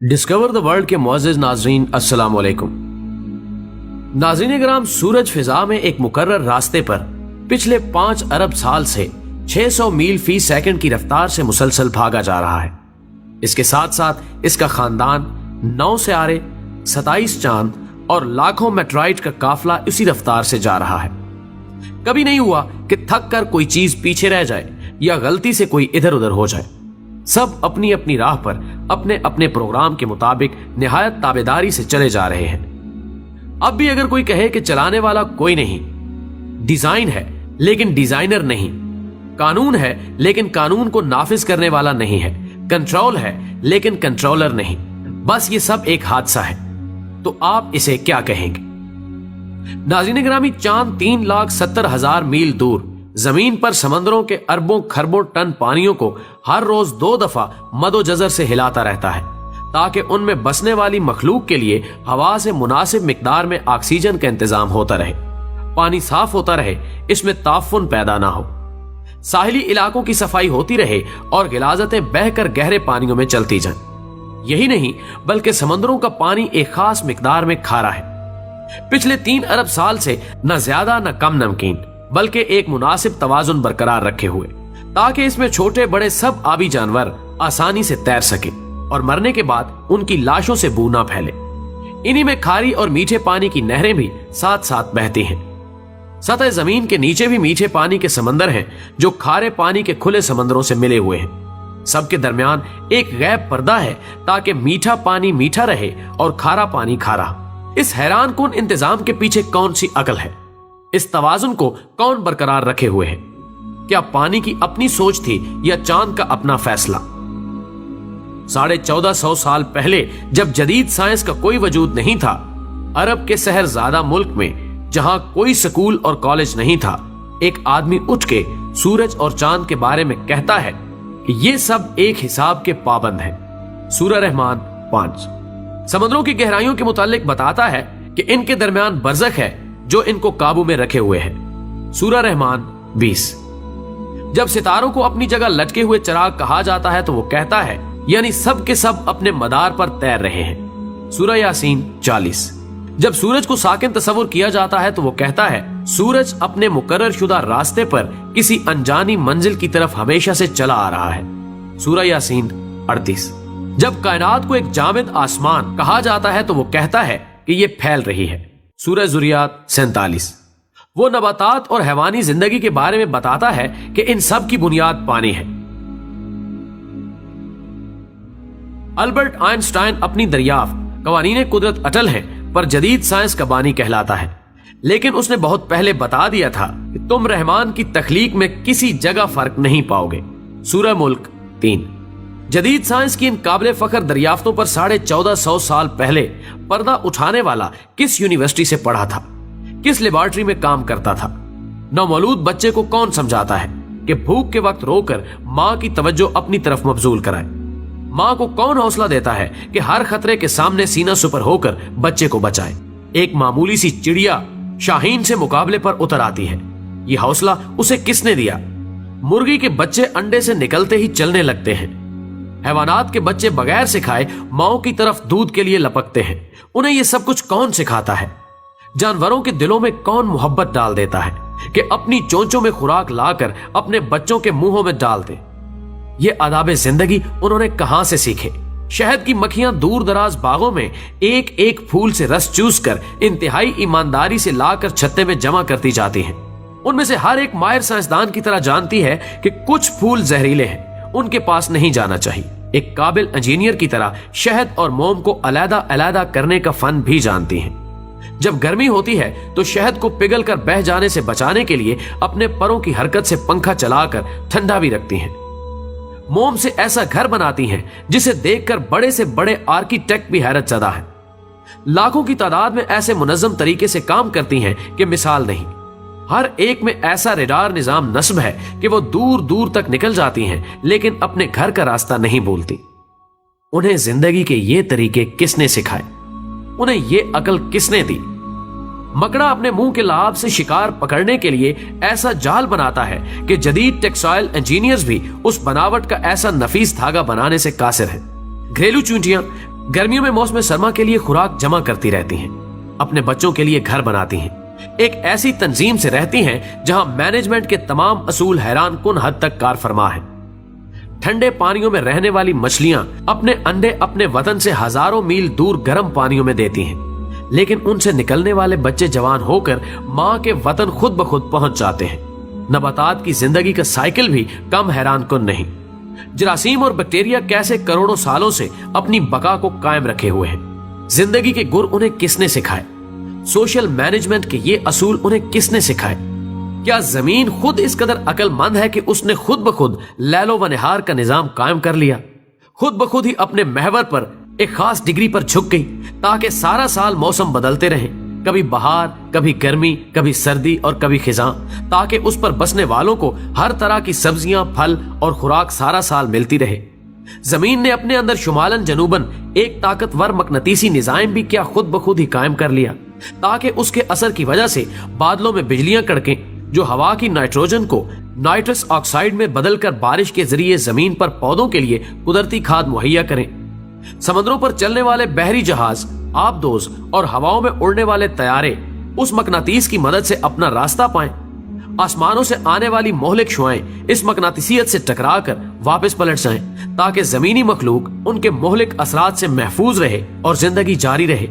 Discover the world के मुअज़्ज़िज़ नाज़रीन, अस्सलाम वालेकुम। नाज़रीन कराम, सूरज फिजा में एक मुकर्रर रास्ते पर पिछले 5 अरब साल से 600 मील फी सेकंड की रफ्तार से मुसलसल भागा जा रहा है। इसके साथ साथ इसका खानदान 9 सियारे, 27 चांद और लाखों मेट्राइट का काफिला इसी रफ्तार से जा रहा है। कभी नहीं हुआ कि थक कर कोई चीज पीछे रह जाए या गलती से कोई इधर उधर हो जाए। सब अपनी अपनी राह पर अपने अपने प्रोग्राम के मुताबिक निहायत ताबेदारी से चले जा रहे हैं। अब भी अगर कोई कहे कि चलाने वाला कोई नहीं, डिजाइन है लेकिन डिजाइनर नहीं, कानून है लेकिन कानून को नाफिज करने वाला नहीं है, कंट्रोल है लेकिन कंट्रोलर नहीं, बस ये सब एक हादसा है, तो आप इसे क्या कहेंगे? नाज़रीन गिरामी, चांद 3,70,000 मील दूर जमीन पर समंदरों के अरबों खरबों टन पानियों को हर रोज 2 दफा मदोजजर से हिलाता रहता है ताकि उनमें बसने वाली मखलूक के लिए हवा से मुनासिब मिकदार में ऑक्सीजन का इंतजाम होता रहे, पानी साफ होता रहे, इसमें ताफुन पैदा ना हो, साहिली इलाकों की सफाई होती रहे और गिलाजतें बहकर गहरे पानियों में चलती जाएं। यही नहीं बल्कि समंदरों का पानी एक खास मिकदार में खारा है। पिछले 3 अरब साल से न ज्यादा न कम नमकीन बल्कि एक मुनासिब तवाजुन बरकरार रखे हुए ताकि इसमें छोटे बड़े सब आबी जानवर आसानी से तैर सके और मरने के बाद उनकी लाशों से बू ना फैले। इन्हीं में खारी और मीठे पानी की नहरें भी साथ साथ बहती हैं। सतह जमीन के नीचे भी मीठे पानी के समंदर हैं जो खारे पानी के खुले समंदरों से मिले हुए हैं। सबके दरमियान एक गैब पर्दा है ताकि मीठा पानी मीठा रहे और खारा पानी खारा। इस हैरान कुन इंतजाम के पीछे कौन सी अकल है? इस तवाजुन को कौन बरकरार रखे हुए है? क्या पानी की अपनी सोच थी या चांद का अपना फैसला? 1450 साल पहले जब जदीद साइंस का कोई वजूद नहीं था, अरब के शहरजादा मुल्क में जहां कोई स्कूल और कॉलेज नहीं था, एक आदमी उठ के सूरज और चांद के बारे में कहता है कि ये सब एक हिसाब के पाबंद हैं। सूरह रहमान 5 समंदरों की गहराइयों के मुतालिक बताता है कि इनके दरमियान बरज़ख है जो इनको काबू में रखे हुए है। सूरह रहमान 20 जब सितारों को अपनी जगह लटके हुए चिराग कहा जाता है तो वो कहता है यानी सब के सब अपने मदार पर तैर रहे हैं। सूरह यासीन 40 जब सूरज को साकिन तस्वुर किया जाता है तो वो कहता है सूरज अपने मुकर्रर शुदा रास्ते पर किसी अनजानी मंजिल की तरफ हमेशा से चला आ रहा है। सूरह यासीन 38 जब कायनात को एक जामिद आसमान कहा जाता है तो वो कहता है कि ये फैल रही है। सूरह ज़ुरियात 47 वो नबातात और हैवानी जिंदगी के बारे में बताता है कि इन सब की बुनियाद पानी है। अल्बर्ट आइंस्टाइन अपनी दरियाफ्त कवानीने कुदरत अटल है पर जदीद साइंस का बानी कहलाता है, लेकिन उसने बहुत पहले बता दिया था कि तुम रहमान की तख्लीक में किसी जगह फर्क नहीं पाओगे। सूरह मुल्क 3 जदीद साइंस की इन काबिल फख्र दरियाफ्तों पर 1450 साल पहले पर्दा उठाने वाला किस यूनिवर्सिटी से पढ़ा था, किस लेबोरेटरी में काम करता था? नौमौलूद बच्चे को कौन समझाता है कि भूख के वक्त रोकर माँ की तवज्जो अपनी तरफ मबजूल कराए? माँ को कौन हौसला देता है कि हर खतरे के सामने सीना सुपर होकर बच्चे को बचाए? एक मामूली सी चिड़िया शाहीन से मुकाबले पर उतर आती है। ये हौसला उसे किसने दिया? मुर्गी के बच्चे अंडे से निकलते ही चलने लगते हैं। हैवानात के बच्चे बगैर सिखाए माओ की तरफ दूध के लिए लपकते हैं। उन्हें यह सब कुछ कौन सिखाता है? जानवरों के दिलों में कौन मोहब्बत डाल देता है कि अपनी चोंचों में खुराक लाकर अपने बच्चों के मुंहों में डाल दे? ये आदाबे जिंदगी उन्होंने कहां से सीखे? शहद की मक्खियां दूर दराज बागों में एक एक फूल से रस चूस कर इंतहाई ईमानदारी से लाकर छत्ते में जमा करती जाती हैं। उनमें से हर एक माहिर साइंसदान की तरह जानती है कि कुछ फूल जहरीले हैं, उनके पास नहीं जाना चाहिए। एक काबिल इंजीनियर की तरह शहद और मोम को अलग अलग करने का फन भी जानती हैं। जब गर्मी होती है तो शहद को पिघल कर बह जाने से बचाने के लिए अपने परों की हरकत से पंखा चलाकर ठंडा भी रखती हैं। मोम से ऐसा घर बनाती हैं जिसे देखकर बड़े से बड़े आर्किटेक्ट भी हैरत ज़दा हैं। लाखों की तादाद में ऐसे मुनज़्ज़म तरीके से काम करती हैं कि मिसाल नहीं। हर एक में ऐसा रेडार निजाम नस्ब है कि वो दूर दूर तक निकल जाती हैं लेकिन अपने घर का रास्ता नहीं भूलती। उन्हें जिंदगी के ये तरीके किसने सिखाए? उन्हें ये अकल किसने दी? मकड़ा अपने मुंह के लाभ से शिकार पकड़ने के लिए ऐसा जाल बनाता है कि जदीद टेक्सटाइल इंजीनियर्स भी उस बनावट का ऐसा नफीस धागा बनाने से कासिर है। घरेलू चूंटियां गर्मियों में मौसम सरमा के लिए खुराक जमा करती रहती हैं, अपने बच्चों के लिए घर बनाती हैं, एक ऐसी तंजीम से रहती हैं जहां मैनेजमेंट के तमाम असूल हैरान कुन हद तक कार फरमा है। ठंडे पानियों में रहने वाली मछलियां अपने अंडे अपने वतन से हजारों मील दूर गर्म पानियों में देती हैं, लेकिन उनसे निकलने वाले बच्चे जवान होकर मां के वतन खुद ब खुद पहुंच जाते हैं। नबातात की जिंदगी का साइकिल भी कम हैरान कुन नहीं। जरासीम और बैक्टीरिया कैसे करोड़ों सालों से अपनी बका को कायम रखे हुए हैं। जिंदगी के गुर उन्हें किसने सिखाए? सोशल मैनेजमेंट के ये असूल उन्हें किसने सिखाए? क्या जमीन खुद इस कदर अक्लमंद है कि उसने खुद ब खुद लैलो व निहार का निजाम कायम कर लिया? खुद ब खुद ही अपने महवर पर एक खास डिग्री पर झुक गई ताकि सारा साल मौसम बदलते रहे, कभी बहार, कभी गर्मी, कभी सर्दी और कभी खिजां, ताकि उस पर बसने वालों को हर तरह की सब्जियां, फल और खुराक सारा साल मिलती रहे। जमीन ने अपने अंदर शुमालन जनूबन एक ताकतवर मकनतीसी निजाम भी क्या खुद ब खुद ही कायम कर लिया, ताकि उसके असर की वजह से बादलों में बिजलियां कड़कें जो हवा की नाइट्रोजन को नाइट्रस ऑक्साइड में बदलकर बारिश के जरिए जमीन पर पौधों के लिए कुदरती खाद मुहैया करें। समंदरों पर चलने वाले बहरी जहाज, आबदोज और हवाओं में उड़ने वाले तैयारे उस मकनातीस की मदद से अपना रास्ता पाएं। आसमानों से आने वाली मोहलिक शुआएं इस मकनातीसियत से टकराकर वापस पलट जाएं, ताकि जमीनी मखलूक उनके मोहलिक असरात से महफूज रहे और जिंदगी जारी रहे।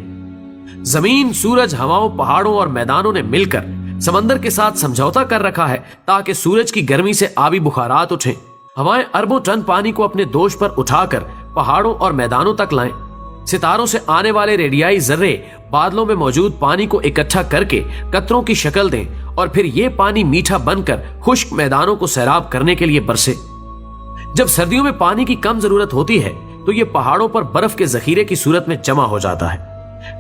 जमीन, सूरज, हवाओं, पहाड़ों और मैदानों ने मिलकर समंदर के साथ समझौता कर रखा है ताकि सूरज की गर्मी से आबी बुखारात उठें। हवाएं अरबों टन पानी को अपने दोष पर उठाकर पहाड़ों और मैदानों तक लाएं। सितारों से आने वाले रेडियाई जर्रे बादलों में मौजूद पानी को इकट्ठा करके कतरों की शक्ल दें और फिर ये पानी मीठा बनकर खुश्क मैदानों को सैराब करने के लिए बरसे। जब सर्दियों में पानी की कम जरूरत होती है तो ये पहाड़ों पर बर्फ के जखीरे की सूरत में जमा हो जाता है।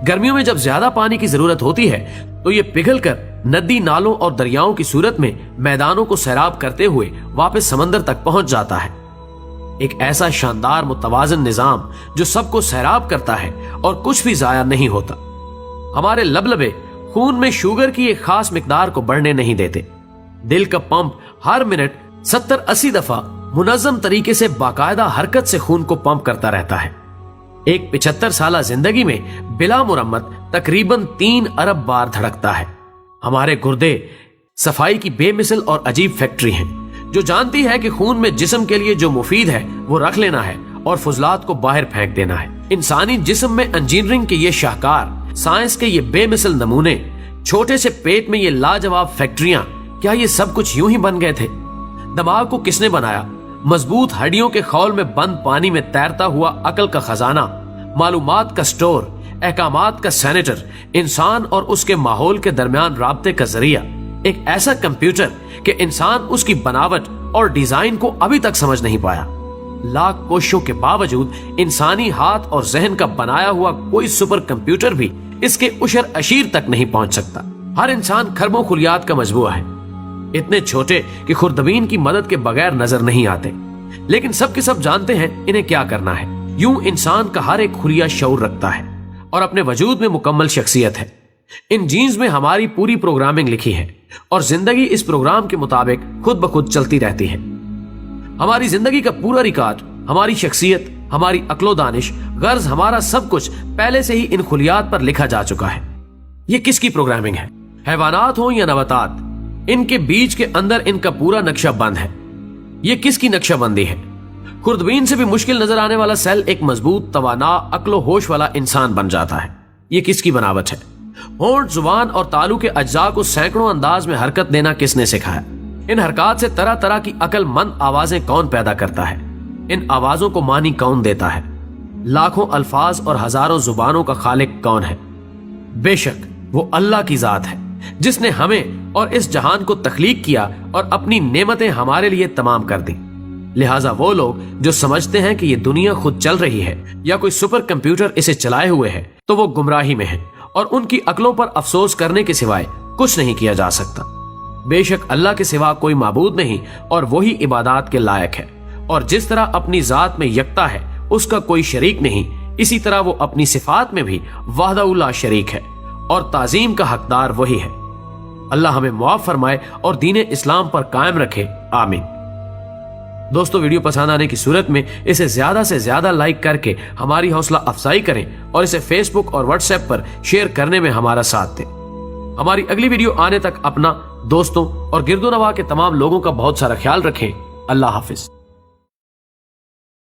गर्मियों में जब ज्यादा पानी की जरूरत होती है तो ये पिघलकर नदी, नालों और दरियाओं की सूरत में मैदानों को सैराब करते हुए वापस समंदर तक पहुंच जाता है। एक ऐसा शानदार मुतवाजन निजाम जो सबको सैराब करता है और कुछ भी जाया नहीं होता। हमारे लबलबे खून में शुगर की एक खास मिकदार को बढ़ने नहीं देते। दिल का पंप हर मिनट 70-80 दफा मुनज़्ज़म तरीके से बाकायदा हरकत से खून को पंप करता रहता है। एक 75 साला जिंदगी में बिला मुरम्मत तकरीबन 3 अरब बार धड़कता है। हमारे गुर्दे सफाई की बेमिसल और अजीब फैक्ट्री हैं जो जानती है कि खून में जिस्म के लिए जो मुफीद है वो रख लेना है और फुजलात को बाहर फेंक देना है। इंसानी जिस्म में इंजीनियरिंग के ये शाहकार, साइंस के ये बेमिसल नमूने, छोटे से पेट में ये लाजवाब फैक्ट्रियां, क्या ये सब कुछ यूं ही बन गए थे? दिमाग को किसने बनाया? मजबूत हड्डियों के खौल में बंद पानी में तैरता हुआ अकल का खजाना, मालूमात का स्टोर, अहकामात का सेनेटर, इंसान और उसके माहौल के दरमियान राब्ते का जरिया, एक ऐसा कंप्यूटर कि इंसान उसकी बनावट और डिजाइन को अभी तक समझ नहीं पाया। लाख कोशिशों के बावजूद इंसानी हाथ और जहन का बनाया हुआ कोई सुपर कंप्यूटर भी इसके उशर अशीर तक नहीं पहुंच सकता। हर इंसान खरबों खुलियात का मजबूआ है, इतने छोटे कि खुर्दबीन की मदद के बगैर नजर नहीं आते, लेकिन सब के सब जानते हैं इन्हें क्या करना है। यूं इंसान का हर एक खुलिया शऊर रखता है और अपने वजूद में मुकम्मल शख्सियत है। इन जीन्स में हमारी पूरी प्रोग्रामिंग लिखी है और जिंदगी इस प्रोग्राम के मुताबिक खुद ब खुद चलती रहती है। हमारी जिंदगी का पूरा रिकॉर्ड, हमारी शख्सियत, हमारी अक्लो दानिश, गर्ज, हमारा सब कुछ पहले से ही इन खुलियात पर लिखा जा चुका है। ये किसकी प्रोग्रामिंग है? हैवानात हो या नबातात, इनके बीच के अंदर इनका पूरा नक्शा बंद है। ये किसकी नक्शाबंदी है? खुर्दबीन से भी मुश्किल नजर आने वाला सेल एक मजबूत, तवाना, अक्लो होश वाला इंसान बन जाता है। ये किसकी बनावट है? होंठ, जुबान और तालू के अज्जा को सैकड़ों अंदाज में हरकत देना किसने सिखाया? इन हरकत से तरह तरह की अक्लमंद आवाजें कौन पैदा करता है? इन आवाजों को मानी कौन देता है? लाखों अल्फाज और हजारों जुबानों का खालिक कौन है? बेशक वो अल्लाह की जात है जिसने हमें और इस जहान को तख्लीक किया और अपनी नेमतें हमारे लिए तमाम कर दी। लिहाजा वो लोग जो समझते हैं कि ये दुनिया खुद चल रही है या कोई सुपर कंप्यूटर इसे चलाए हुए है, तो वो गुमराही में है और उनकी अक्लों पर अफसोस करने के सिवाय कुछ नहीं किया जा सकता। बेशक अल्लाह के सिवा कोई माबूद नहीं और वही इबादत के लायक है, और जिस तरह अपनी जात में यकता है, उसका कोई शरीक नहीं, इसी तरह वो अपनी सिफात में भी वाहदहु ला शरीक है और ताजीम का हकदार वही है। अल्लाह हमें मुआफ फरमाए और दीन इस्लाम पर कायम रखे। आमीन। دوستو ویڈیو پسند آنے کی صورت میں اسے زیادہ سے زیادہ لائک کر کے ہماری حوصلہ افزائی کریں اور اسے فیس بک اور واٹس ایپ پر شیئر کرنے میں ہمارا ساتھ دیں۔ ہماری اگلی ویڈیو آنے تک اپنا، دوستوں اور گرد و نواح کے تمام لوگوں کا بہت سارا خیال رکھیں۔ اللہ حافظ۔